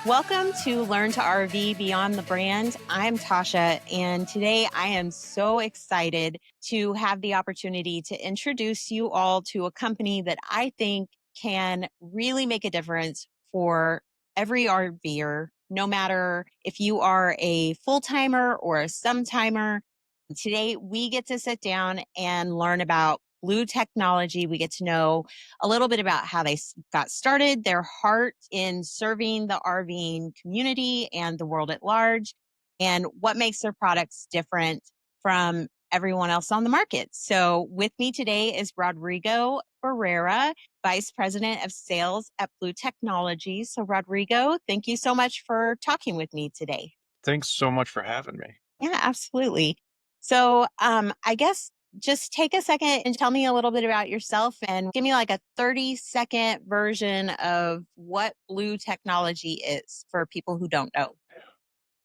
Welcome to Learn to RV Beyond the Brand. I'm Tasha, and today I am so excited to have the opportunity to introduce you all to a company that I think can really make a difference for every RVer, no matter if you are a full timer or a some-timer. Today, we get to sit down and learn about Blue Technology. We get to know a little bit about how they got started, their heart in serving the RVing community and the world at large, and what makes their products different from everyone else on the market. So, with me today is Rodrigo Barrera, Vice President of Sales at Blue Technology. So, Rodrigo, thank you so much for talking with me today. Thanks so much for having me. Yeah, absolutely. So, I guess just take a second and tell me a little bit about yourself and give me like a 30-second version of what Blue Technology is for people who don't know.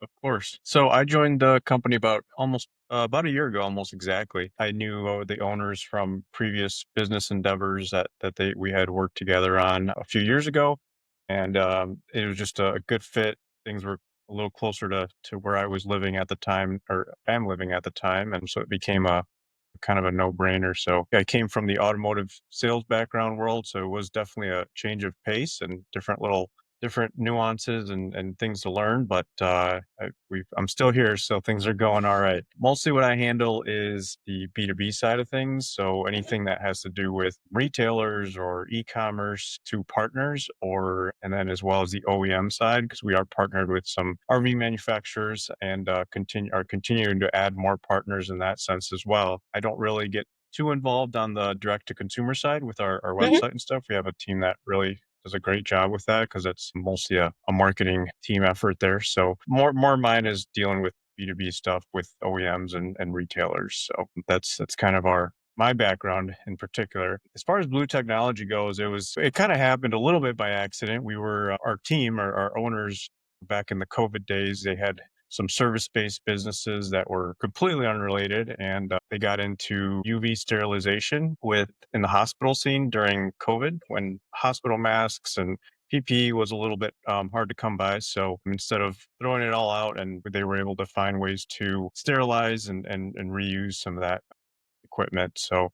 Of course. So I joined the company about a year ago, almost exactly. I knew the owners from previous business endeavors that we had worked together on a few years ago, and it was just a good fit. Things were a little closer to where I was living at the time, or am living at the time, and so it became a kind of a no-brainer. So I came from the automotive sales background world, so it was definitely a change of pace and different nuances and things to learn. But I'm still here, so things are going all right. Mostly, what I handle is the B2B side of things. So anything that has to do with retailers or e-commerce to partners, and then as well as the OEM side, because we are partnered with some RV manufacturers and are continuing to add more partners in that sense as well. I don't really get too involved on the direct to consumer side with our Mhm. website and stuff. We have a team that really does a great job with that because it's mostly a marketing team effort there. So more mine is dealing with B2B stuff with OEMs and retailers. So that's kind of my background in particular. As far as Blue Technology goes, it kind of happened a little bit by accident. We were our team, our owners back in the COVID days, they had some service-based businesses that were completely unrelated, and they got into UV sterilization in the hospital scene during COVID, when hospital masks and PPE was a little bit hard to come by. So instead of throwing it all out, and they were able to find ways to sterilize and reuse some of that equipment. So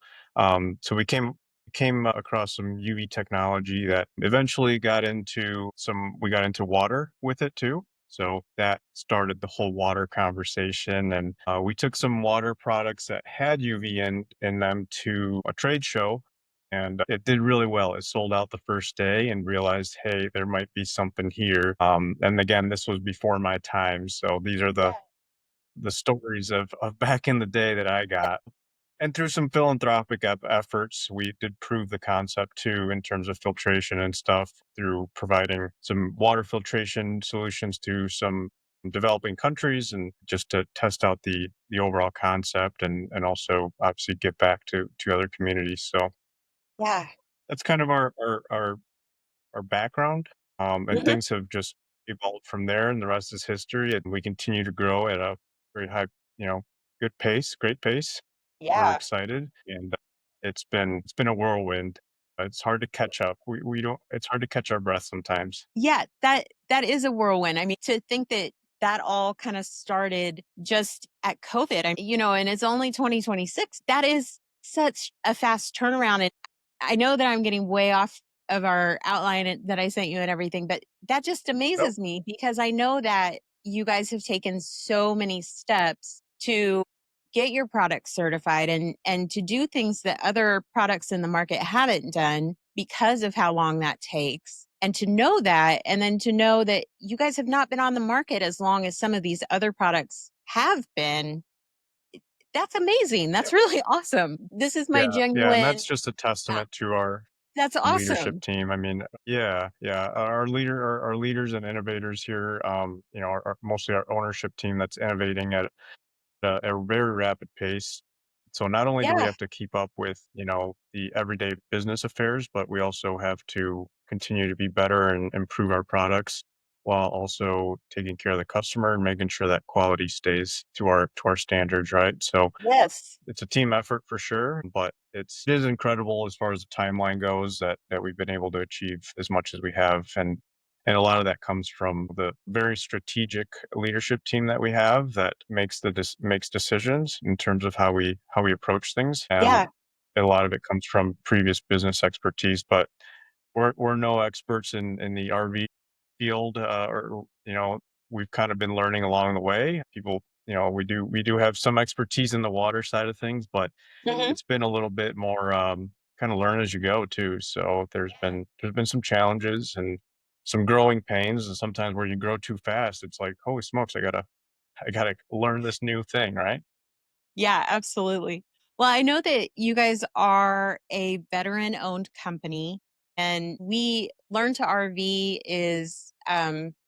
we came across some UV technology that eventually we got into water with it too. So that started the whole water conversation, and we took some water products that had UV in them to a trade show, and it did really well. It sold out the first day, and realized, hey, there might be something here. And again, this was before my time, so these are the stories of back in the day that I got. And through some philanthropic efforts, we did prove the concept too in terms of filtration and stuff through providing some water filtration solutions to some developing countries, and just to test out the overall concept, and also obviously give back to other communities. So Yeah. that's kind of our background, and Mhm. things have just evolved from there, and the rest is history. And we continue to grow at a very high, you know, good pace, great pace. We're Yeah. excited, and it's been a whirlwind. It's hard to catch up. We don't. It's hard to catch our breath sometimes. Yeah, that is a whirlwind. I mean, to think that that all kind of started just at COVID. And it's only 2026. That is such a fast turnaround. And I know that I'm getting way off of our outline that I sent you and everything, but that just Nope. amazes me because I know that you guys have taken so many steps to get your product certified and to do things that other products in the market haven't done because of how long that takes. And to know that, and then to know that you guys have not been on the market as long as some of these other products have been, that's amazing. That's Yep. really awesome. This is my Yeah, and genuine, that's just a uh, testament to our that's leadership awesome. team. I mean, yeah. Our leaders and innovators here, mostly our ownership team that's innovating at a very rapid pace. So not only do we Yeah. have to keep up with, the everyday business affairs, but we also have to continue to be better and improve our products, while also taking care of the customer and making sure that quality stays to our standards, right? So Yes. it's a team effort for sure, but it is incredible as far as the timeline goes that we've been able to achieve as much as we have. And And a lot of that comes from the very strategic leadership team that we have that makes decisions in terms of how we approach things. And Yeah. a lot of it comes from previous business expertise. But we're no experts in the RV field, or we've kind of been learning along the way. People, we do have some expertise in the water side of things, but Mhm. it's been a little bit more kind of learn as you go too. So there's been some challenges and some growing pains, and sometimes where you grow too fast, it's like, holy smokes, I gotta learn this new thing, right? Yeah, absolutely. Well, I know that you guys are a veteran owned company, and we Learn to RV is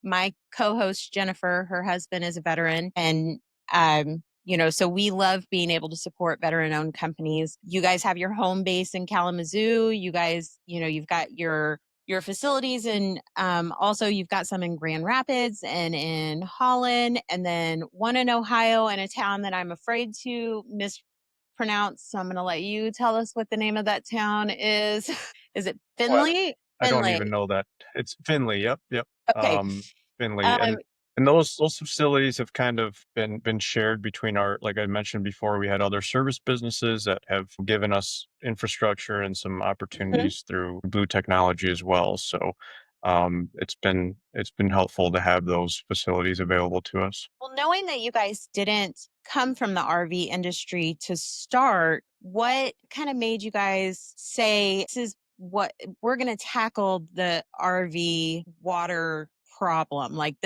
my co-host Jennifer, her husband is a veteran, and so we love being able to support veteran owned companies. You guys have your home base in Kalamazoo. You guys, you've got your facilities, and also you've got some in Grand Rapids and in Holland, and then one in Ohio, and a town that I'm afraid to mispronounce. So I'm going to let you tell us what the name of that town is. Is it Well, Finley? I don't Finley. even know that. It's Finley. Yep, yep. Okay. Finley, Um, and those facilities have kind of been shared between our, like I mentioned before, we had other service businesses that have given us infrastructure and some mhm. opportunities through Blue Technology as well. So, it's been helpful to have those facilities available to us. Well, knowing that you guys didn't come from the RV industry to start, what kind of made you guys say, this is what we're going to tackle the RV water problem? Like,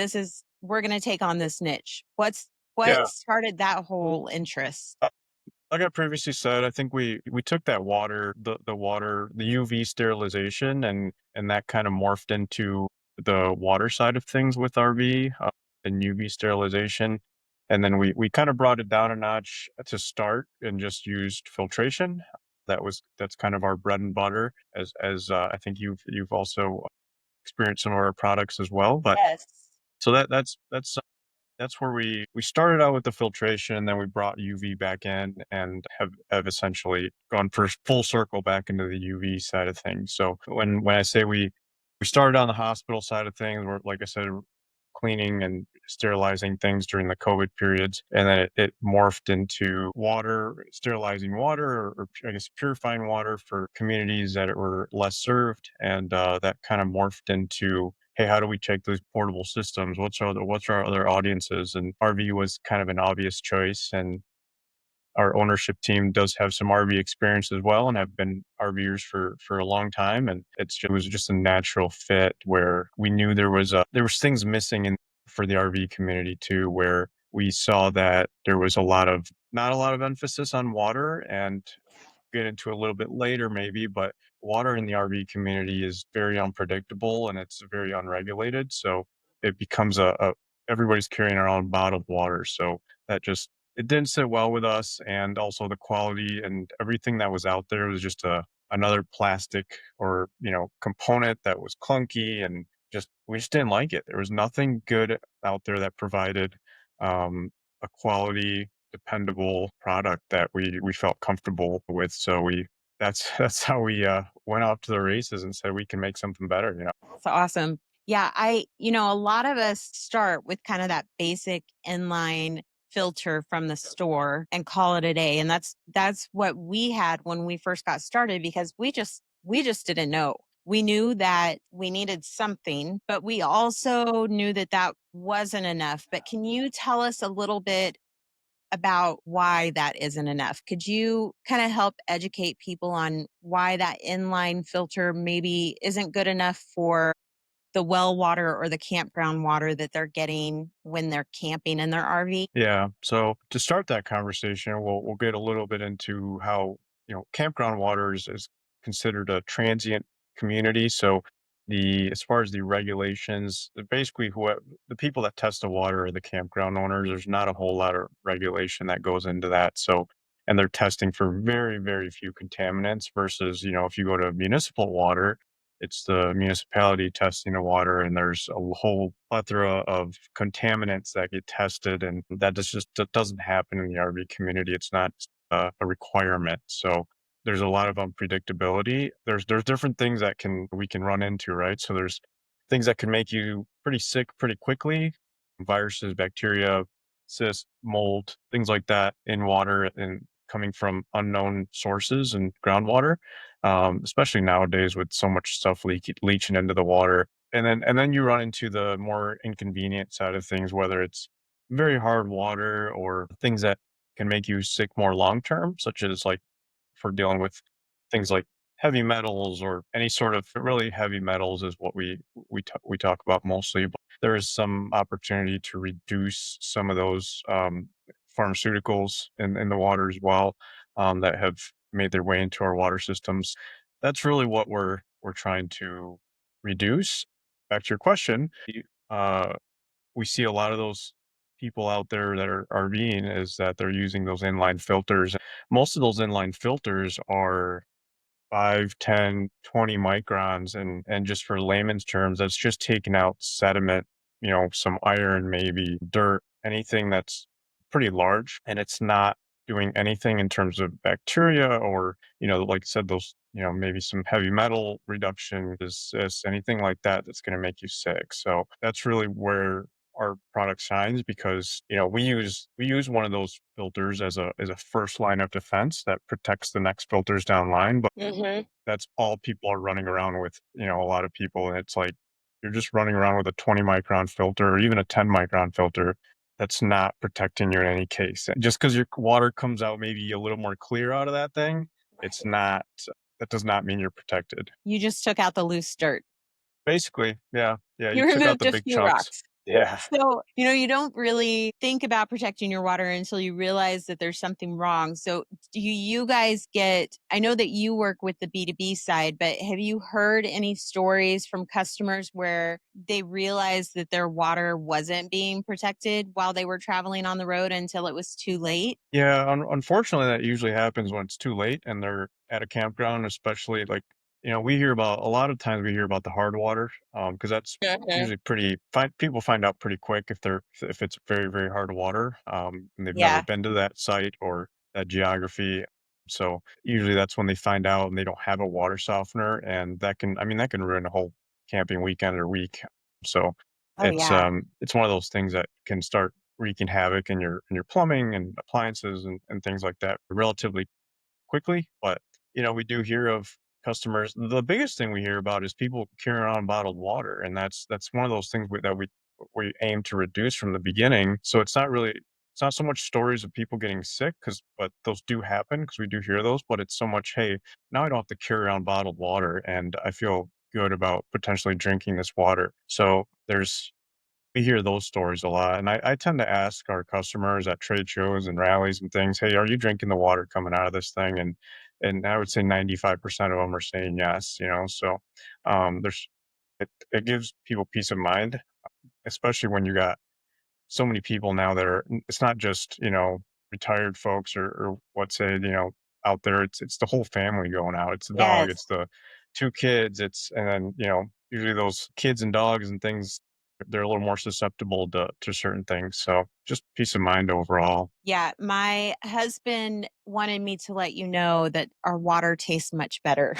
we're going to take on this niche. What Yeah. started that whole interest? Like I previously said, I think we took that water, the UV sterilization, and that kind of morphed into the water side of things with RV, and UV sterilization. And then we kind of brought it down a notch to start and just used filtration. That's kind of our bread and butter, as I think you've also experienced some of our products as well. But Yes. so that's where we started out with the filtration, and then we brought UV back in and have essentially gone for full circle back into the UV side of things. So when I say we started on the hospital side of things, we're, like I said, cleaning and sterilizing things during the COVID periods, and then it morphed into sterilizing water, or I guess purifying water for communities that were less served, and that kind of morphed into, hey, how do we take those portable systems? What's our other audiences? And RV was kind of an obvious choice, and our ownership team does have some RV experience as well, and have been RVers for a long time. And it was just a natural fit where we knew there was things missing in for the RV community too, where we saw that there was not a lot of emphasis on water, and get into a little bit later maybe, but water in the RV community is very unpredictable and it's very unregulated. So it becomes a everybody's carrying their own bottled water. So that just it didn't sit well with us, and also the quality and everything that was out there was just another plastic, or component that was clunky, and just we just didn't like it. There was nothing good out there that provided a quality, dependable product that we felt comfortable with. So we that's how we went off to the races and said we can make something better. That's awesome. Yeah, a lot of us start with kind of that basic inline filter from the store and call it a day. And that's what we had when we first got started, because we just didn't know. We knew that we needed something, but we also knew that that wasn't enough. But can you tell us a little bit about why that isn't enough? Could you kind of help educate people on why that inline filter maybe isn't good enough for the well water or the campground water that they're getting when they're camping in their RV? Yeah. So to start that conversation, we'll get a little bit into how campground water is considered a transient community. So as far as the regulations, basically who the people that test the water are the campground owners. There's not a whole lot of regulation that goes into that. So, and they're testing for very, very few contaminants versus, if you go to municipal water, it's the municipality testing the water, and there's a whole plethora of contaminants that get tested, and that doesn't happen in the RV community. It's not a requirement. So there's a lot of unpredictability. There's different things that can we can run into, right? So there's things that can make you pretty sick pretty quickly, viruses, bacteria, cysts, mold, things like that in water and coming from unknown sources and groundwater, especially nowadays with so much stuff leaching into the water. And then you run into the more inconvenient side of things, whether it's very hard water or things that can make you sick more long term, such as like for dealing with things like heavy metals or any sort of really heavy metals is what we talk about mostly. But there is some opportunity to reduce some of those pharmaceuticals in the water as well, that have made their way into our water systems. That's really what we're trying to reduce. Back to your question, uh, we see a lot of those people out there that are RVing is that they're using those inline filters. Most of those inline filters are 5, 10, 20 microns, and just for layman's terms, that's just taking out sediment, some iron, maybe dirt, anything that's pretty large, and it's not doing anything in terms of bacteria or, like I said, those, maybe some heavy metal reduction, is anything like that that's gonna make you sick. So that's really where our product shines because, we use one of those filters as a first line of defense that protects the next filters down line, but Hmm. that's all people are running around with, a lot of people, and it's like, you're just running around with a 20 micron filter or even a 10 micron filter that's not protecting you in any case. Just because your water comes out maybe a little more clear out of that thing, it's not that does not mean you're protected. You just took out the loose dirt. Basically, yeah, yeah, you You took out removed the a big few chunks. rocks. Yeah. So, you don't really think about protecting your water until you realize that there's something wrong. So, do you guys get, I know that you work with the B2B side, but have you heard any stories from customers where they realized that their water wasn't being protected while they were traveling on the road until it was too late? Yeah, unfortunately, that usually happens when it's too late and they're at a campground, especially like, we hear about a lot of times we hear about the hard water, because that's Mhm. usually people find out pretty quick if it's very, very hard water, and they've never Yeah. been to that site or that geography. So usually that's when they find out and they don't have a water softener, and that can ruin a whole camping weekend or week. So Oh, yeah. it's one of those things that can start wreaking havoc in your plumbing and appliances and things like that relatively quickly. But we do hear of customers. The biggest thing we hear about is people carrying around bottled water, and that's one of those things that we aim to reduce from the beginning. So it's not so much stories of people getting sick, but those do happen because we do hear those. But it's so much, hey, now I don't have to carry around bottled water, and I feel good about potentially drinking this water. So we hear those stories a lot, and I tend to ask our customers at trade shows and rallies and things, "Hey, are you drinking the water coming out of this thing?" And I would say 95% of them are saying yes, so, there's it gives people peace of mind, especially when you got so many people now that are it's not just, retired folks or let's say, out there, it's the whole family going out. It's the dog, Yes. it's the 2 kids, and then, usually those kids and dogs and things, they're a little more susceptible to certain things. So just peace of mind overall. Yeah, my husband wanted me to let you know that our water tastes much better.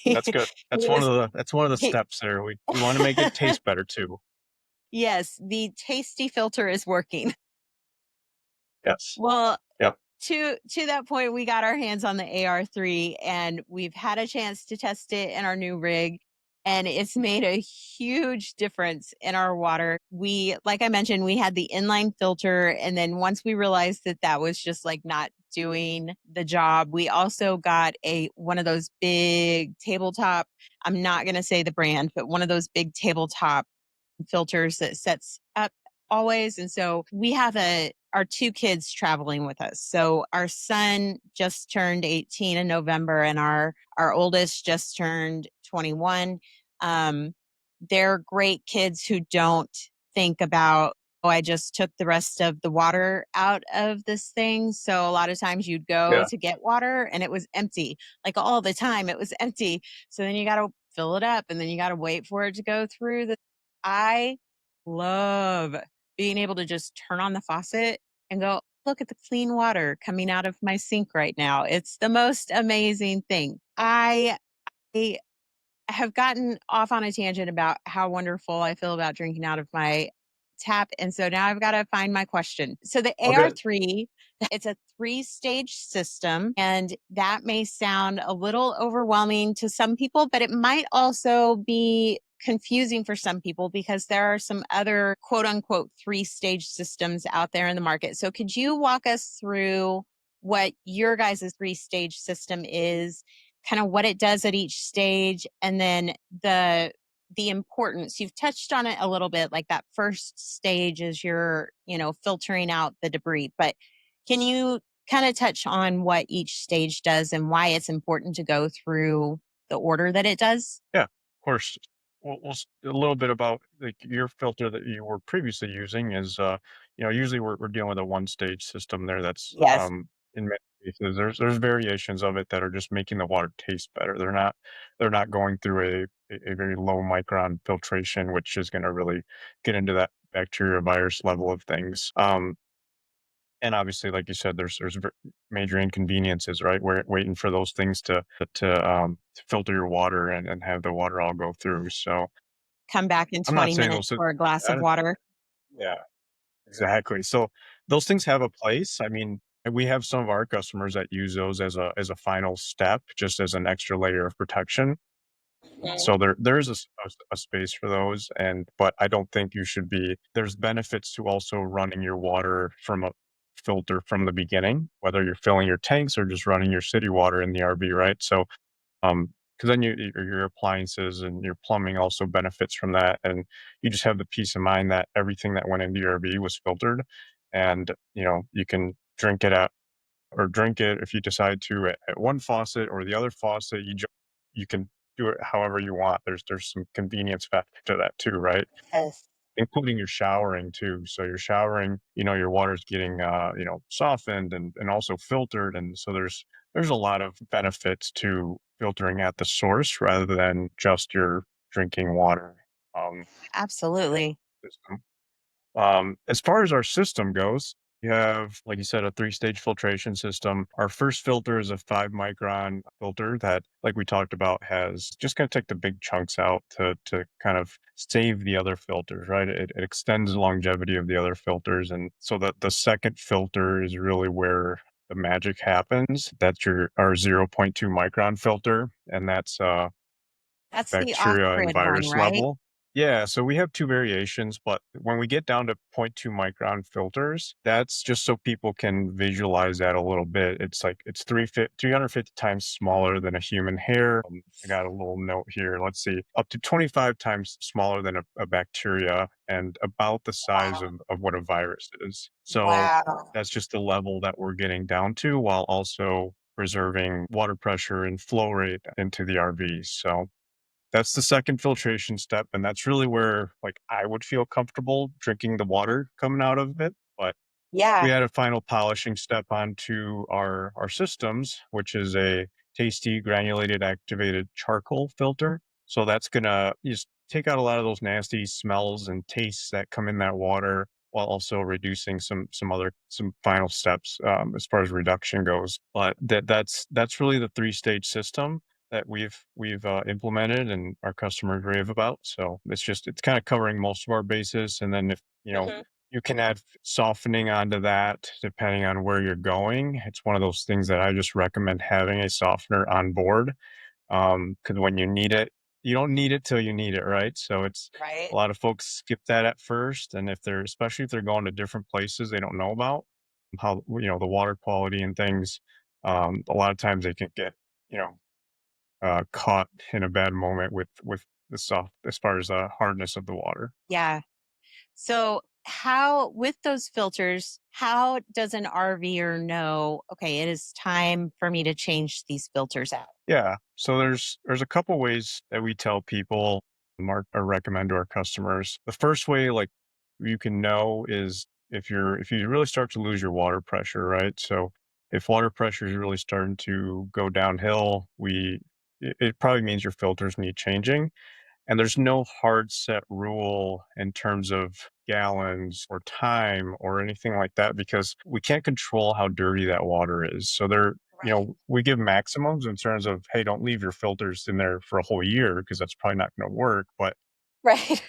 That's He good. was That's one of the he steps there. We wanna make it taste better too. Yes, the tasty filter is working. Yes. Well, Yep. to that point, we got our hands on the AR3 and we've had a chance to test it in our new rig. And it's made a huge difference in our water. Like I mentioned, we had the inline filter. And then once we realized that that was just like not doing the job, we also got one of those big tabletop, I'm not going to say the brand, but one of those big tabletop filters that sets up always. And so we have our two kids traveling with us. So our son just turned 18 in November and our oldest just turned 21. Um, they're great kids who don't think about, oh, I just took the rest of the water out of this thing. So a lot of times you'd go Yeah. to get water and it was empty. Like all the time it was empty. So then you got to fill it up and then you got to wait for it to go through the I love being able to just turn on the faucet and go, look at the clean water coming out of my sink right now. It's the most amazing thing. I have gotten off on a tangent about how wonderful I feel about drinking out of my tap. And so now I've got to find my question. So the Okay. AR3, it's a three-stage system, and that may sound a little overwhelming to some people, but it might also be confusing for some people because there are some other quote unquote three-stage systems out there in the market. So could you walk us through what your guys' three-stage system is, kind of what it does at each stage, and then the importance? You've touched on it a little bit, like that first stage is your, filtering out the debris, but can you kind of touch on what each stage does and why it's important to go through the order that it does? Yeah, of course. A little bit about like your filter that you were previously using is, usually we're dealing with a one stage system there. That's Yes. in many cases there's variations of it that are just making the water taste better. They're not going through a very low micron filtration, which is going to really get into that bacteria virus level of things. And obviously, like you said, there's major inconveniences, right? We're waiting for those things to filter your water and have the water all go through. So Come back in I'm not 20 saying minutes those. for a glass I of don't- water. Yeah, exactly. So those things have a place. I mean, and we have some of our customers that use those as a final step, just as an extra layer of protection. Mhm. So there's a space for those, but I don't think you should be. There's benefits to also running your water from a filter from the beginning, whether you're filling your tanks or just running your city water in the RV, right? So, because then your appliances and your plumbing also benefits from that, and you just have the peace of mind that everything that went into your RV was filtered, and you can drink it if you decide to at one faucet or the other faucet. You can do it however you want. There's some convenience factor to that too, right? Yes. Including your showering too. So you're showering, your water's getting softened and also filtered, and so there's a lot of benefits to filtering at the source rather than just your drinking water um, Absolutely. system. As far as our system goes, you have, like you said, a three-stage filtration system. Our first filter is a 5 micron filter that, like we talked about, has just going to take the big chunks out to kind of save the other filters, right? It extends the longevity of the other filters. And so that the second filter is really where the magic happens. That's our zero point 0.2 micron filter. And that's That's the bacteria and off-grid one, virus right? level. Yeah, so we have 2 variations, but when we get down to point 0.2 micron filters, that's just so people can visualize that a little bit. It's like it's 350 times smaller than a human hair. I got a little note here. Let's see, up to 25 times smaller than a bacteria and about the size Wow. of what a virus is. So Wow. that's just the level that we're getting down to while also preserving water pressure and flow rate into the RV. So that's the second filtration step, and that's really where, like, I would feel comfortable drinking the water coming out of it, but we Yeah. had a final polishing step onto our systems, which is a tasty granulated activated charcoal filter. So that's gonna just take out a lot of those nasty smells and tastes that come in that water, while also reducing some final steps as far as reduction goes. But that's really the three-stage system that we've implemented and our customers rave about. So it's kind of covering most of our bases, and then if Mhm. you can add softening onto that depending on where you're going. It's one of those things that I just recommend having a softener on board, because when you need it, you don't need it till you need it, right? So it's Right. a lot of folks skip that at first, and especially if they're going to different places they don't know about, how the water quality and things, a lot of times they can get you know caught in a bad moment with the soft as far as the hardness of the water. Yeah. So, how, with those filters, how does an RVer know, okay, it is time for me to change these filters out? Yeah. So there's a couple ways that we tell people or recommend to our customers. The first way, like you can know, is if you really start to lose your water pressure, right? So if water pressure is really starting to go downhill, it probably means your filters need changing. And there's no hard set rule in terms of gallons or time or anything like that because we can't control how dirty that water is. So we give maximums in terms of, hey, don't leave your filters in there for a whole year because that's probably not going to work. But Right.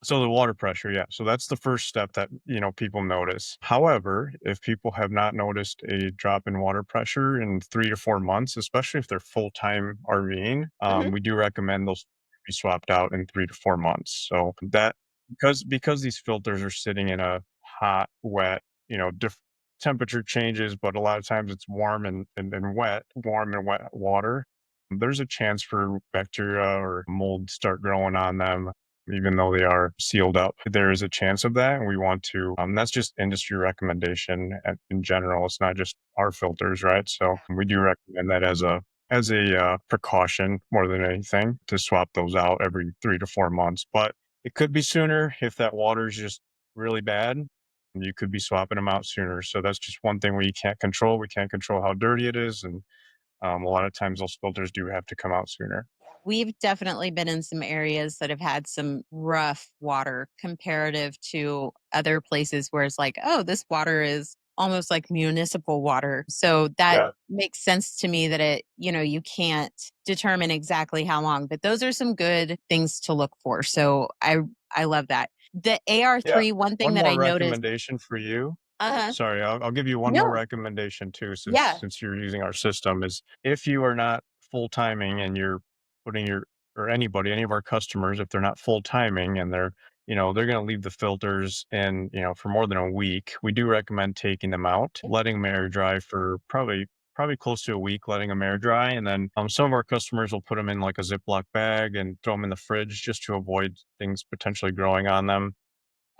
so the water pressure, yeah. So that's the first step that, people notice. However, if people have not noticed a drop in water pressure in 3 to 4 months, especially if they're full-time RVing, Mhm. we do recommend those be swapped out in 3 to 4 months. So that because these filters are sitting in a hot, wet, temperature changes, but a lot of times it's warm and wet water. There's a chance for bacteria or mold to start growing on them even though they are sealed up. There is a chance of that, and we want to. That's just industry recommendation in general. It's not just our filters, right? So we do recommend that as a precaution more than anything to swap those out every 3 to 4 months. But it could be sooner if that water is just really bad. You could be swapping them out sooner. So that's just one thing we can't control. We can't control how dirty it is, and a lot of times those filters do have to come out sooner. We've definitely been in some areas that have had some rough water comparative to other places where it's like, oh, this water is almost like municipal water. So that Yeah. makes sense to me that you can't determine exactly how long, but those are some good things to look for. So I love that. The Yeah. AR3, one thing One that I more noticed, recommendation for you. uh-huh. Sorry, I'll give you one more No. recommendation too, since Yeah. since you're using our system, is if you are not full timing and you're putting your or any of our customers, if they're not full timing and they're going to leave the filters in, for more than a week, we do recommend taking them out, letting them air dry for probably close to a week, letting them air dry. And then some of our customers will put them in like a Ziploc bag and throw them in the fridge just to avoid things potentially growing on them.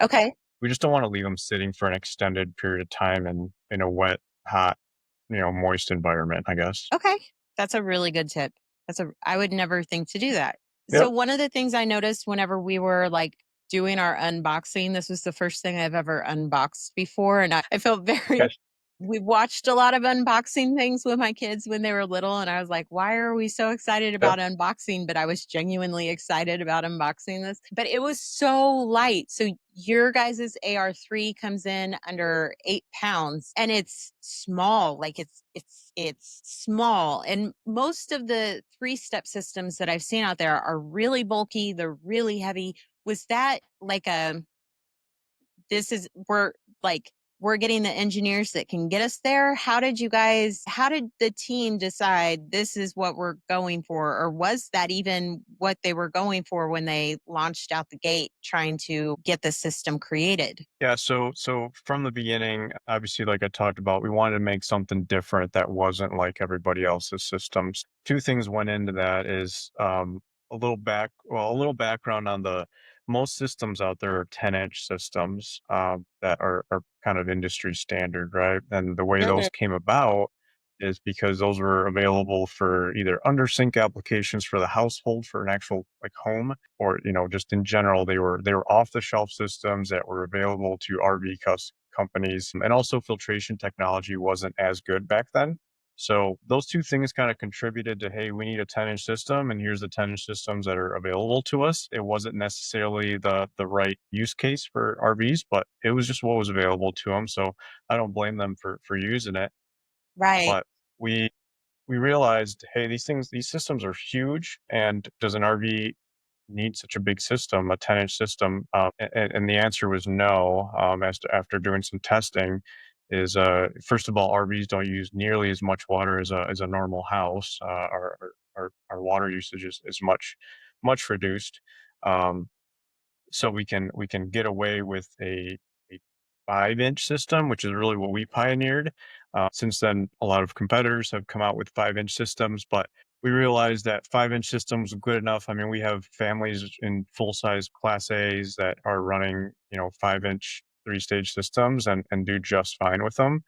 Okay. We just don't wanna leave them sitting for an extended period of time in a wet, hot, moist environment, I guess. Okay. That's a really good tip. I would never think to do that. So Yep. one of the things I noticed whenever we were like doing our unboxing, this was the first thing I've ever unboxed before. And I felt very Yes. we watched a lot of unboxing things with my kids when they were little. And I was like, why are we so excited Yep. about unboxing? But I was genuinely excited about unboxing this. But it was so light. So your guys's AR3 comes in under 8 pounds and it's small. Like it's small. And most of the 3-step systems that I've seen out there are really bulky, they're really heavy. Was that like a this is we're like we're getting the engineers that can get us there? How did the team decide this is what we're going for? Or was that even what they were going for when they launched out the gate trying to get the system created? Yeah, so from the beginning, obviously, like I talked about, we wanted to make something different that wasn't like everybody else's systems. Two things went into that is a little background on the most systems out there are 10-inch systems that are kind of industry standard, right? And the way those Mhm. came about is because those were available for either under sink applications for the household for an actual like home or just in general they were off the shelf systems that were available to companies, and also filtration technology wasn't as good back then. So those two things kind of contributed to, hey, we need a 10-inch system and here's the 10-inch systems that are available to us. It wasn't necessarily the right use case for RVs, but it was just what was available to them. So I don't blame them for using it. Right. But we we realized, hey, these systems are huge, and does an RV need such a big system, a 10-inch system? And the answer was no. After doing some testing, is first of all, RVs don't use nearly as much water as a normal house. Our water usage is much reduced. Um, so we can get away with a 5-inch system, which is really what we pioneered. Since then, a lot of competitors have come out with 5-inch systems, but we realized that 5-inch systems are good enough. I mean, we have families in full size Class A's that are running 5-inch 3-stage systems and do just fine with them.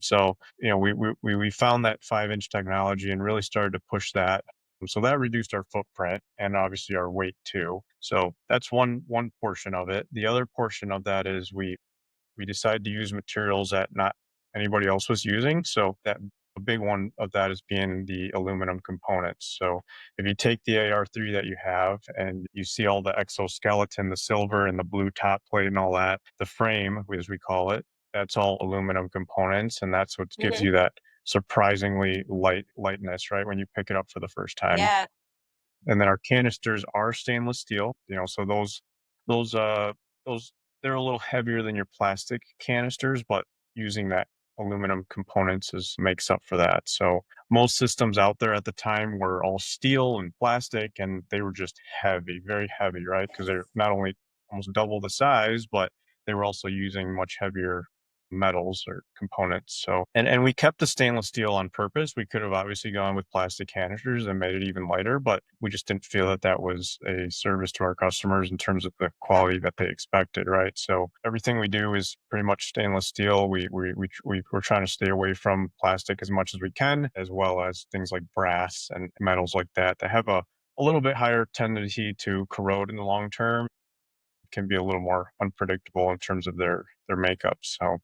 So we found that 5-inch technology and really started to push that. So that reduced our footprint and obviously our weight too. So that's one portion of it. The other portion of that is we decided to use materials that not anybody else was using. So that a big one of that is being the aluminum components. So if you take the AR3 that you have and you see all the exoskeleton, the silver and the blue top plate and all that, the frame, as we call it, that's all aluminum components, and that's what gives Mhm. you that surprisingly lightness, right, when you pick it up for the first time. Yeah. And then our canisters are stainless steel, so those, those they're a little heavier than your plastic canisters, but using that aluminum components is makes up for that. So most systems out there at the time were all steel and plastic, and they were just heavy, very heavy, right? Because they're not only almost double the size, but they were also using much heavier metals or components. So and we kept the stainless steel on purpose. We could have obviously gone with plastic canisters and made it even lighter, but we just didn't feel that that was a service to our customers in terms of the Yeah. quality that they expected, right? So everything we do is pretty much stainless steel. We're trying to stay away from plastic as much as we can, as well as things like brass and metals like that that have a little bit higher tendency to corrode in the long term, can be a little more unpredictable in terms of their makeup. So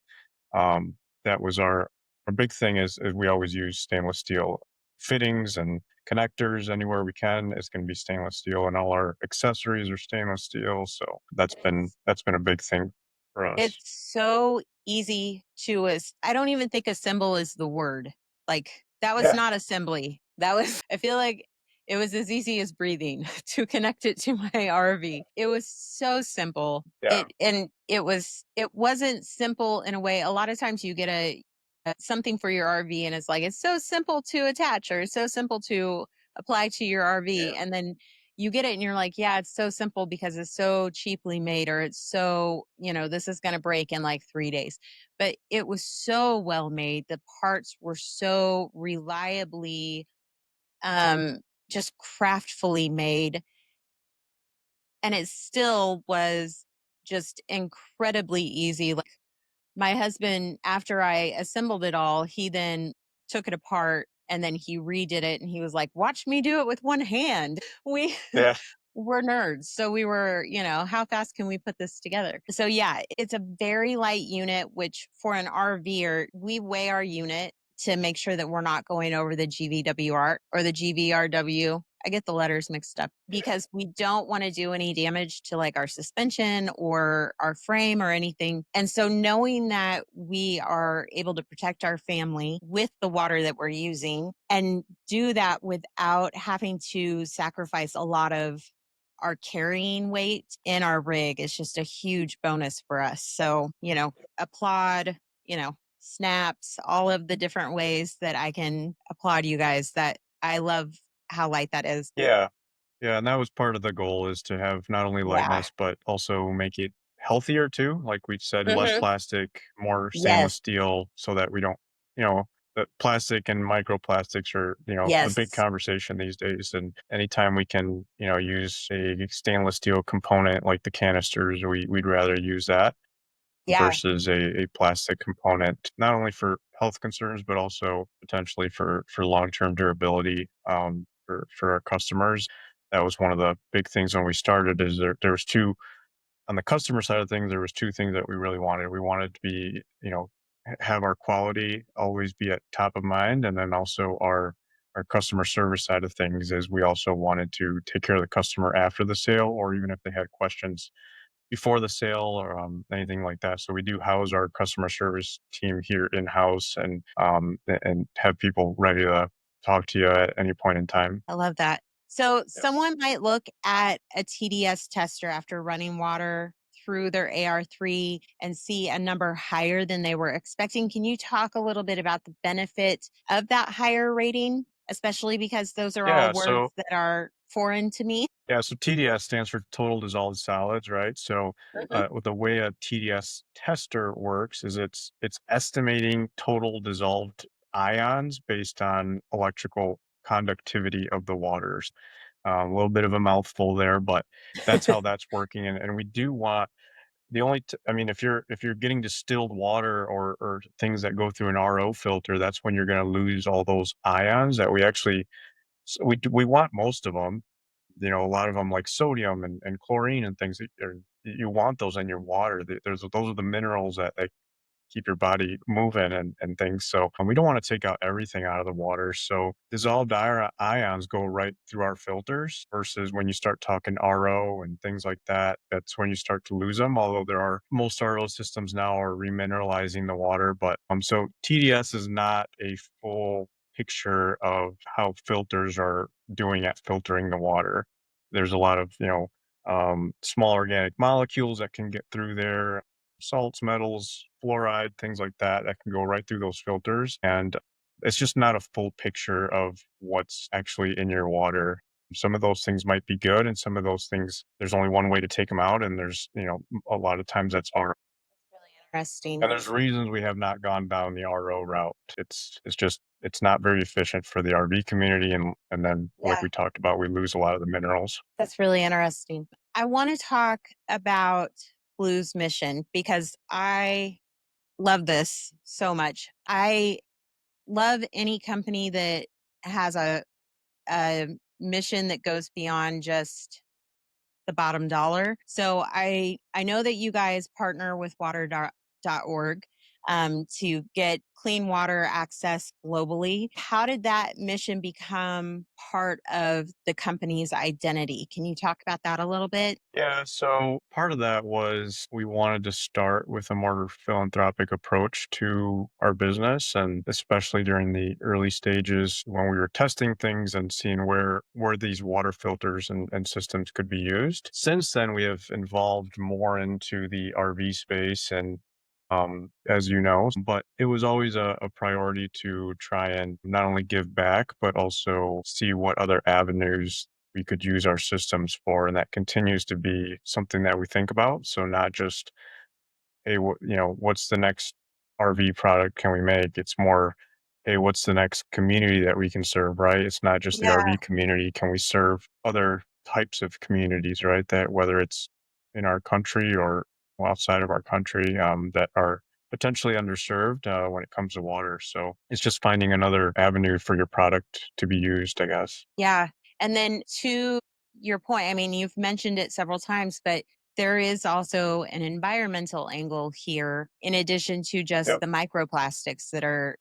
um, that was our big thing is we always use stainless steel fittings and connectors anywhere we can. It's going to be stainless steel, and all our accessories are stainless steel. So that's been a big thing for us. It's so easy to I don't even think assemble is the word. Like that was Yeah, not assembly. That was I feel like it was as easy as breathing to connect it to my RV. It was so simple. yeah, It wasn't simple in a way. A lot of times you get something for your RV and it's like it's so simple to attach or it's so simple to apply to your RV, yeah, and then you get it and you're like, yeah, it's so simple because it's so cheaply made, or it's so, this is going to break in like 3 days. But it was so well made. The parts were so reliably, um, just craftfully made. And it still was just incredibly easy. Like my husband, after I assembled it all, he then took it apart and then he redid it and he was like, watch me do it with one hand. We yeah, we're nerds. So we were, how fast can we put this together? So yeah, it's a very light unit, which for an RVer, we weigh our unit to make sure that we're not going over the GVWR or the GVRW. I get the letters mixed up because we don't want to do any damage to like our suspension or our frame or anything. And so knowing that we are able to protect our family with the water that we're using and do that without having to sacrifice a lot of our carrying weight in our rig is just a huge bonus for us. So, applaud, snaps, all of the different ways that I can applaud you guys. That I love how light that is. yeah. Yeah, and that was part of the goal is to have not only Yeah. lightness, but also make it healthier too. Like we said, less Hmm. plastic, more stainless Yes. steel so that we don't, you know, the plastic and microplastics are, the big Yes. conversation these days. And anytime we can, use a stainless steel component like the canisters, we'd rather use that Yeah. versus a plastic component, not only for health concerns, but also potentially for long-term durability, for our customers. That was one of the big things when we started is there was 2 on the customer side of things, there was 2 things that we really wanted. We wanted to be, have our quality always be at top of mind, and then also our customer service side of things is we also wanted to take care of the customer after the sale, or even if they had questions before the sale or anything like that. So we do house our customer service team here in house and have people ready to talk to you at any point in time. I love that. So Yeah. someone might look at a TDS tester after running water through their AR3 and see a number higher than they were expecting. Can you talk a little bit about the benefit of that higher rating, especially because those are all Yeah. words So that are foreign to me? yeah. So TDS stands for total dissolved solids, right? So Mhm. with the way a TDS tester works is it's estimating total dissolved ions based on electrical conductivity of the waters. A little bit of a mouthful there, but that's how that's working. And we do want the only I mean, if you're getting distilled water or things that go through an RO filter, that's when you're gonna lose all those ions that we actually we want most of them. A lot of them like sodium and chlorine and things that you want those in your water. Those are the minerals that keep your body moving and things. So we don't want to take out everything out of the water. So dissolved ions go right through our filters versus when you start talking RO and things like that, that's when you start to lose them. Although there are most RO systems now are remineralizing the water, but so TDS is not a full picture of how filters are doing at filtering the water. There's a lot of, small organic molecules that can get through there, salts, metals, fluoride, things like that, that can go right through those filters. And it's just not a full picture of what's actually in your water. Some of those things might be good, and some of those things, there's only one way to take them out. And there's, a lot of times that's our, Really interesting. and there's reasons we have not gone down the RO route. It's just it's not very efficient for the RV community, and then like Yeah, we talked about, we lose a lot of the minerals. that's really interesting. I want to talk about Blue's mission because I love this so much. I love any company that has a mission that goes beyond just the bottom dollar. So I know that you guys partner with water.org to get clean water access globally. How did that mission become part of the company's identity? Can you talk about that a little bit? Yeah, so part of that was we wanted to start with a more philanthropic approach to our business, and especially during the early stages when we were testing things and seeing where these water filters and systems could be used. Since then, we have evolved more into the RV space and as you know, but it was always a priority to try and not only give back, but also see what other avenues we could use our systems for. And that continues to be something that we think about. So not just, hey, what's the next RV product can we make? It's more, hey, what's the next community that we can serve, right? It's not just the Yeah. RV community. Can we serve other types of communities, right? That whether it's in our country or outside of our country, that are potentially underserved when it comes to water. So it's just finding another avenue for your product to be used, I guess. Yeah. And then to your point, I mean, you've mentioned it several times, but there is also an environmental angle here, in addition to just Yep. the microplastics that are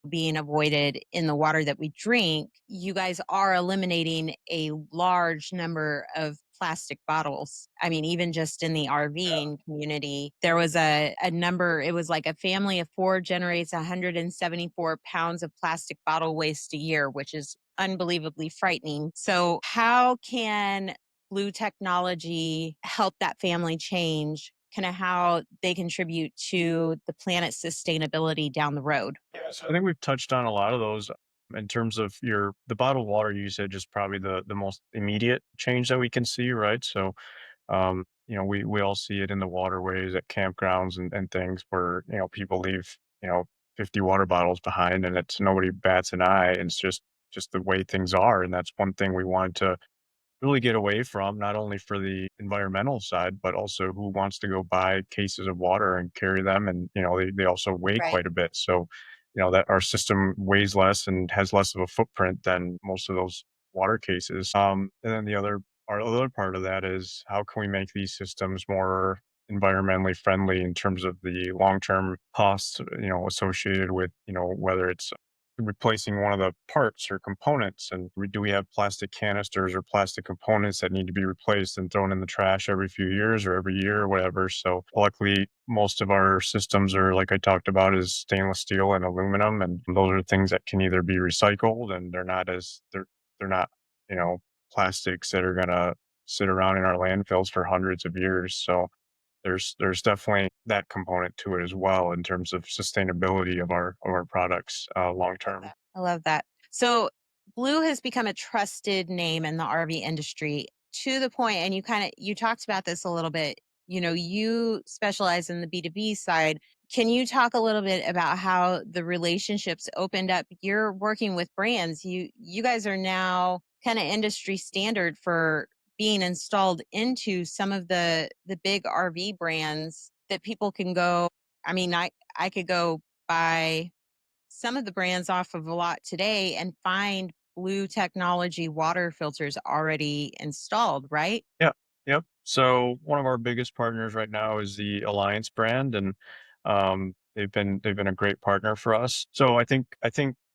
being avoided in the water that we drink. You guys are eliminating a large number of plastic bottles. I mean, even just in the RVing community, there was a number, it was like a family of four generates 174 pounds of plastic bottle waste a year, which is unbelievably frightening. So, how can Blue technology help that family change? Kind of how they contribute to the planet's sustainability down the road. Yeah, so I think we've touched on a lot of those in terms of the bottled water usage is probably the most immediate change that we can see, right? So we all see it in the waterways at campgrounds and things where, people leave, 50 water bottles behind and it's nobody bats an eye. And it's just the way things are. And that's one thing we wanted to really get away from, not only for the environmental side, but also who wants to go buy cases of water and carry them. And, they also weigh Right. quite a bit. So, that our system weighs less and has less of a footprint than most of those water cases. And then our other part of that is how can we make these systems more environmentally friendly in terms of the long-term costs, associated with, whether it's replacing one of the parts or components, and do we have plastic canisters or plastic components that need to be replaced and thrown in the trash every few years or every year or whatever. So luckily most of our systems are, like I talked about, is stainless steel and aluminum, and those are things that can either be recycled, and they're not, plastics that are going to sit around in our landfills for hundreds of years. So there's definitely that component to it as well in terms of sustainability of our products, long term. I love that. So, Blue has become a trusted name in the RV industry to the point, and you talked about this a little bit. You know, you specialize in the B2B side. Can you talk a little bit about how the relationships opened up? You're working with brands. You guys are now kind of industry standard for being installed into some of the big RV brands that people can go. I mean, I could go buy some of the brands off of a lot today and find Blue technology water filters already installed, right? Yeah, yep. So one of our biggest partners right now is the Alliance brand, and they've been a great partner for us. So I think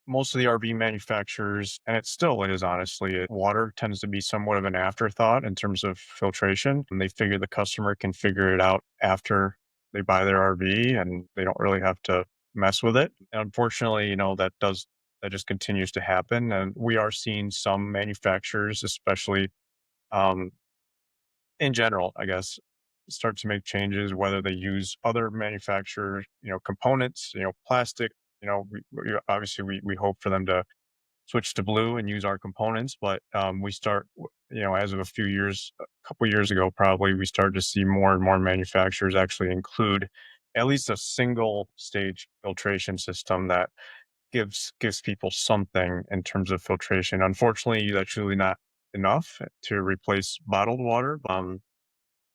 most of the RV manufacturers, and it still is honestly, water tends to be somewhat of an afterthought in terms of filtration, and they figure the customer can figure it out after they buy their RV, and they don't really have to mess with it. And unfortunately, that just continues to happen, and we are seeing some manufacturers, especially um, in general, I guess, start to make changes, whether they use other manufacturer, components, plastic. Obviously we hope for them to switch to blue and use our components, but as of a couple years ago, probably we started to see more and more manufacturers actually include at least a single stage filtration system that gives people something in terms of filtration. Unfortunately, that's really not enough to replace bottled water.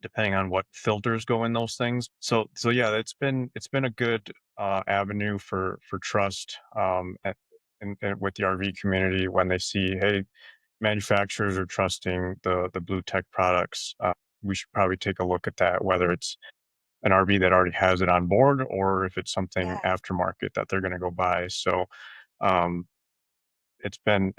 Depending on what filters go in those things. So yeah, it's been a good avenue for trust with the RV community when they see, hey, manufacturers are trusting the blue tech products. We should probably take a look at that, whether it's an RV that already has it on board or if it's something Yeah. aftermarket that they're going to go buy. So um, it's been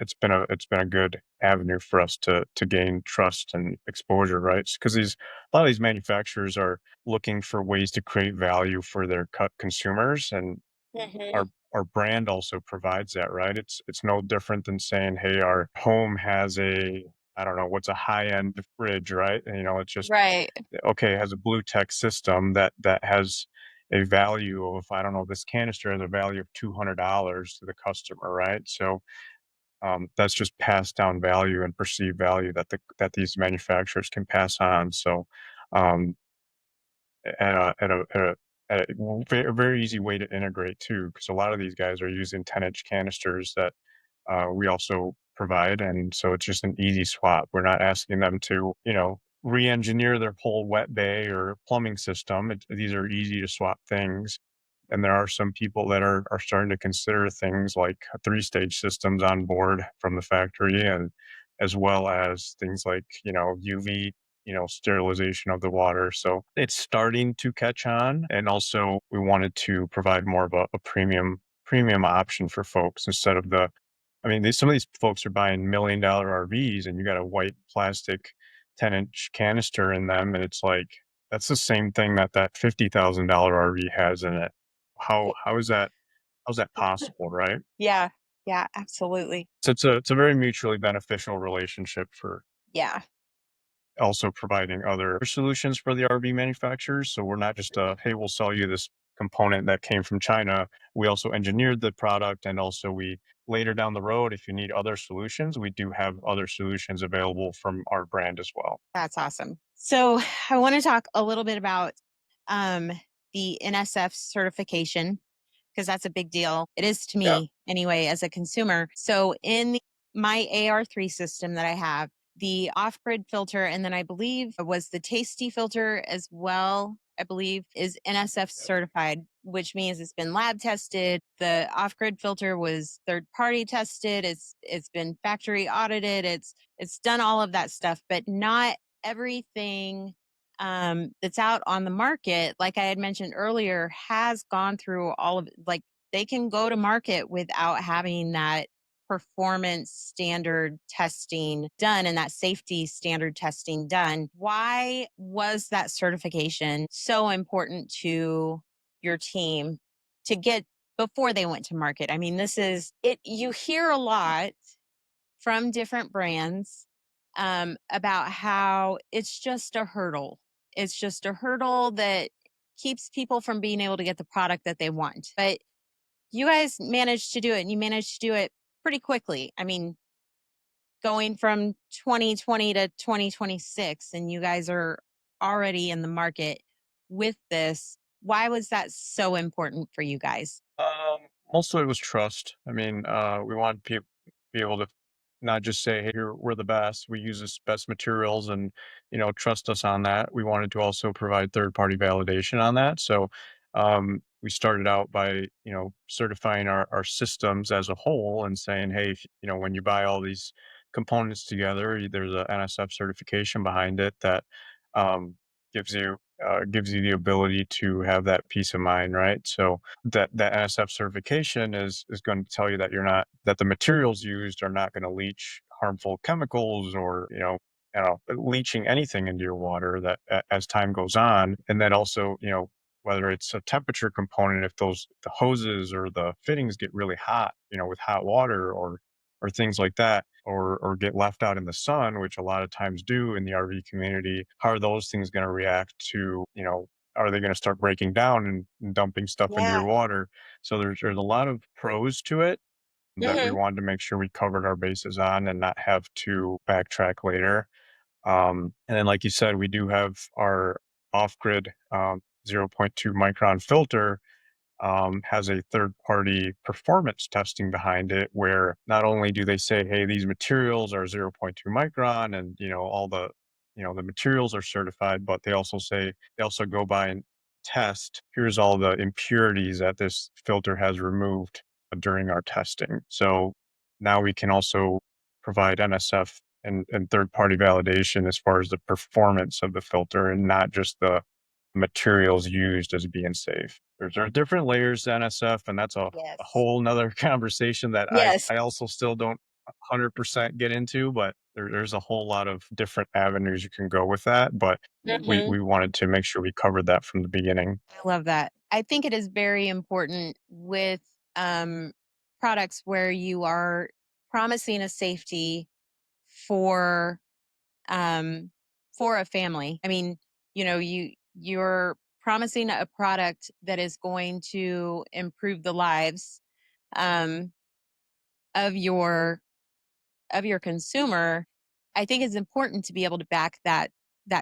a good avenue for us to gain trust and exposure, right? Because these a lot of these manufacturers are looking for ways to create value for their cut consumers, and Hmm. our brand also provides that, right? It's no different than saying, hey, our home has a, I don't know, what's a high end fridge, right? And it's just Right. okay, it has a blue tech system that has a value of, I don't know, this canister has a value of $200 to the customer, right? So that's just passed down value and perceived value that these manufacturers can pass on. So, um, at a very easy way to integrate too, because a lot of these guys are using 10-inch canisters that we also provide, and so it's just an easy swap. We're not asking them to, re-engineer their whole wet bay or plumbing system. These are easy to swap things, and there are some people that are starting to consider things like three-stage systems on board from the factory, and as well as things like UV, sterilization of the water. So it's starting to catch on, and also we wanted to provide more of a premium option for folks instead of the I mean, some of these folks are buying $1 million RVs, and you got a white plastic 10-inch canister in them, and it's like that's the same thing that $50,000 RV has in it. How's that possible, right? Yeah. Yeah. Absolutely. So it's a very mutually beneficial relationship for Yeah. also providing other solutions for the RV manufacturers. So we're not just hey, we'll sell you this component that came from China. We also engineered the product, and also we later down the road, if you need other solutions, we do have other solutions available from our brand as well. That's awesome. So I want to talk a little bit about um, the NSF certification because that's a big deal. It is to Yeah. me anyway, as a consumer. So my AR3 system that I have, the off grid filter, and then I believe it was the Tasty filter as well, I believe is NSF certified, which means it's been lab tested. The off grid filter was third party tested. It's been factory audited. It's done all of that stuff, but not everything that's out on the market, like I had mentioned earlier, has gone through all of like they can go to market without having that performance standard testing done and that safety standard testing done. Why was that certification so important to your team to get before they went to market? I mean, this is it, you hear a lot from different brands about how it's just a hurdle. It's just a hurdle that keeps people from being able to get the product that they want. But you guys managed to do it and you managed to do it pretty quickly. I mean, going from 2020 to 2026, and you guys are already in the market with this. Why was that so important for you guys? Most of it was trust. I mean, we want people be able to not just say, "Hey, we're the best. We use this best materials, and trust us on that." We wanted to also provide third-party validation on that. So we started out by certifying our systems as a whole and saying, "Hey, when you buy all these components together, there's a NSF certification behind it that gives you." gives you the ability to have that peace of mind, right? So that NSF certification is going to tell you that you're not that the materials used are not going to leach harmful chemicals or leaching anything into your water that as time goes on, and then also whether it's a temperature component, if the hoses or the fittings get really hot, with hot water or things like that, or get left out in the sun, which a lot of times do in the RV community, how are those things going to react to, are they going to start breaking down and dumping stuff into your Yeah. water? So there's a lot of pros to it that we Hmm. wanted to make sure we covered our bases on and not have to backtrack later. And then, like you said, we do have our off-grid zero point 0.2 micron filter, has a third party performance testing behind it where not only do they say, hey, these materials are zero point 0.2 micron and, all the materials are certified, but they also go by and test, here's all the impurities that this filter has removed during our testing. So now we can also provide NSF and third party validation as far as the performance of the filter and not just the materials used as being safe. There are different layers to NSF, and that's a Yes. whole nother conversation that Yes. I also still don't 100% get into, but there's a whole lot of different avenues you can go with that. But Hmm. we wanted to make sure we covered that from the beginning. I love that. I think it is very important with um, products where you are promising a safety for um, for a family. I mean, you're promising a product that is going to improve the lives um, of your consumer. I think it's important to be able to back that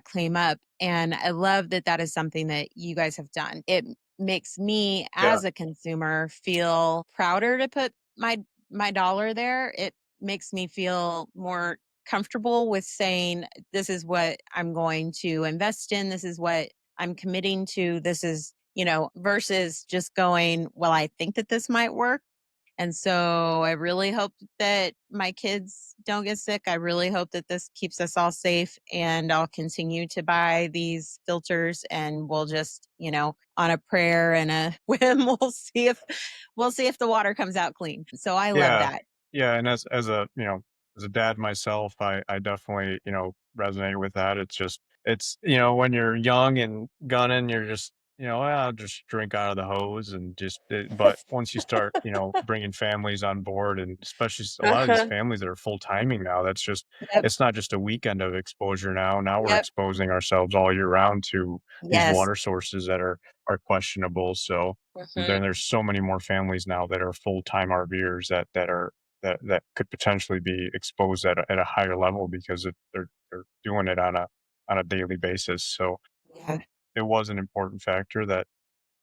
claim up, and I love that that is something that you guys have done. It makes me Yeah. as a consumer feel prouder to put my dollar there. It makes me feel more comfortable with saying this is what I'm going to invest in, this is what I'm committing to, this is, versus just going, well, I think that this might work, and so I really hope that my kids don't get sick. I really hope that this keeps us all safe. And I'll continue to buy these filters and we'll just, on a prayer and a whim, we'll see if the water comes out clean. So I love Yeah. that. Yeah, and as a, as a dad myself, I definitely, resonate with that. It's, when you're young and gunning, you're just, I'll just drink out of the hose and but once you start, bringing families on board, and especially a lot of these Uh-huh. families that are full timing now, Yep. it's not just a weekend of exposure now. Now we're Yep. exposing ourselves all year round to these Yes. water sources that are questionable. So Mhm. then there's so many more families now that are full-time RVers that could potentially be exposed at a higher level because they're doing it on a daily basis. So Yeah. it was an important factor that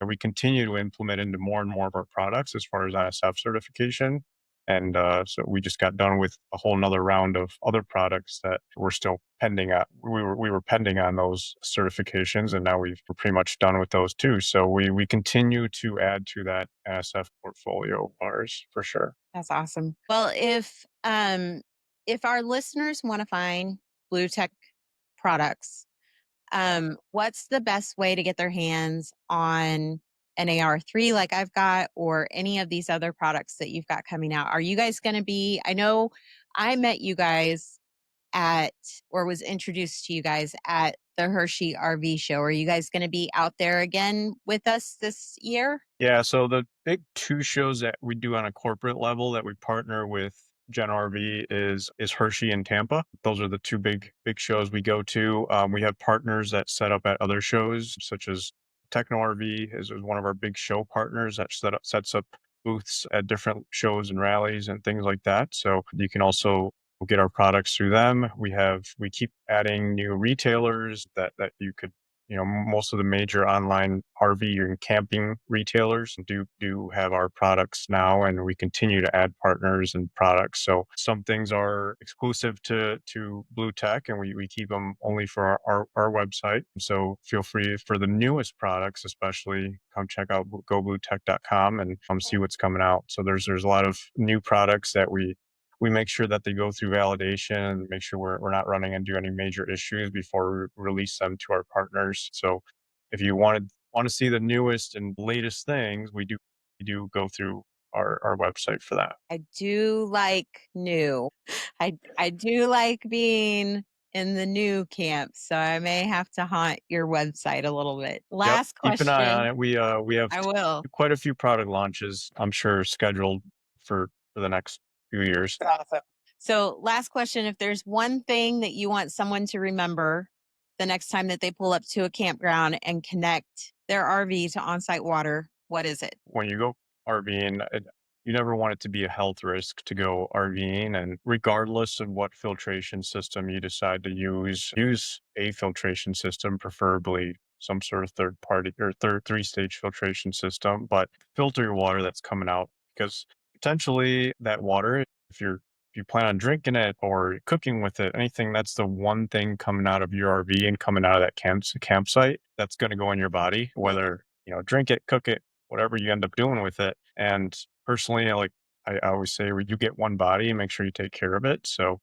we continue to implement into more and more of our products as far as NSF certification. And so we just got done with a whole nother round of other products that we're still pending on. We were pending on those certifications, and now we're pretty much done with those too. So we continue to add to that NSF portfolio of ours for sure. That's awesome. Well, if our listeners want to find Blue Tech products, what's the best way to get their hands on an AR3 like I've got, or any of these other products that you've got coming out? Are you guys going to be? I know I met you guys at, or was introduced to you guys at the Hershey RV show. Are you guys going to be out there again with us this year? Yeah, so the big 2 shows that we do on a corporate level that we partner with Gen RV is Hershey and Tampa. Those are the 2 big shows we go to. We have partners that set up at other shows, such as Techno RV is one of our big show partners that sets up booths at different shows and rallies and things like that. So you can also get our products through them. We keep adding new retailers that you could, most of the major online RV and camping retailers do have our products now, and we continue to add partners and products. So some things are exclusive to Blue Tech, and we keep them only for our website. So feel free for the newest products, especially come check out gobluetech.com and come see what's coming out. So there's a lot of new products that we make sure that they go through validation and make sure we're not running into any major issues before we release them to our partners. So if you want to see the newest and latest things, we do go through our website for that. I do like new. I do like being in the new camp, so I may have to haunt your website a little bit. Yep, Last keep an eye on question. it. We have I will. quite a few product launches, I'm sure, scheduled for the next few years. Awesome. So, last question, if there's one thing that you want someone to remember the next time that they pull up to a campground and connect their RV to on-site water, what is it? When you go RVing, you never want it to be a health risk to go RVing, and regardless of what filtration system you decide to use a filtration system, preferably some sort of third party or three-stage filtration system, but filter your water that's coming out because potentially that water, if you plan on drinking it or cooking with it, anything, that's the one thing coming out of your RV and coming out of that campsite that's going to go in your body, whether drink it, cook it, whatever you end up doing with it. And personally, I always say, when you get one body, make sure you take care of it. So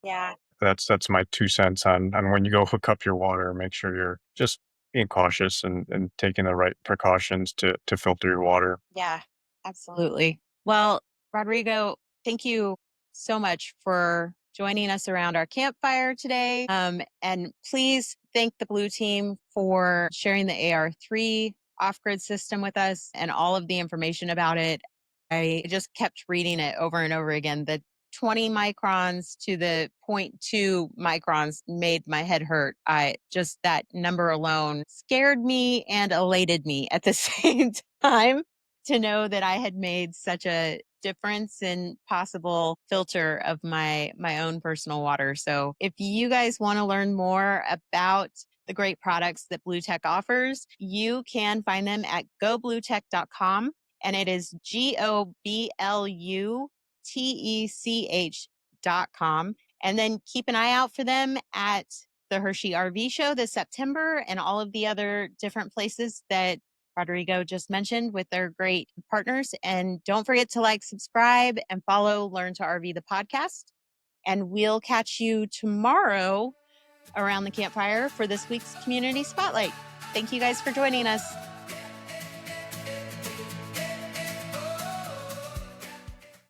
Yeah. that's my 2 cents on when you go hook up your water. Make sure you're just being cautious and taking the right precautions to filter your water. Yeah, absolutely. Well, Rodrigo, thank you so much for joining us around our campfire today. And please thank the Blue Team for sharing the AR3 off grid system with us and all of the information about it. I just kept reading it over and over again. The 20 microns to the zero point 0.2 microns made my head hurt. I just, that number alone scared me and elated me at the same time to know that I had made such a difference in possible filter of my own personal water. So if you guys want to learn more about the great products that Blue Tech offers, you can find them at gobluetech.com, and it is GOBLUTECH.com. And then keep an eye out for them at the Hershey RV show this September and all of the other different places that Rodrigo just mentioned with their great partners. And don't forget to like, subscribe, and follow Learn to RV the podcast. And we'll catch you tomorrow around the campfire for this week's Community Spotlight. Thank you guys for joining us.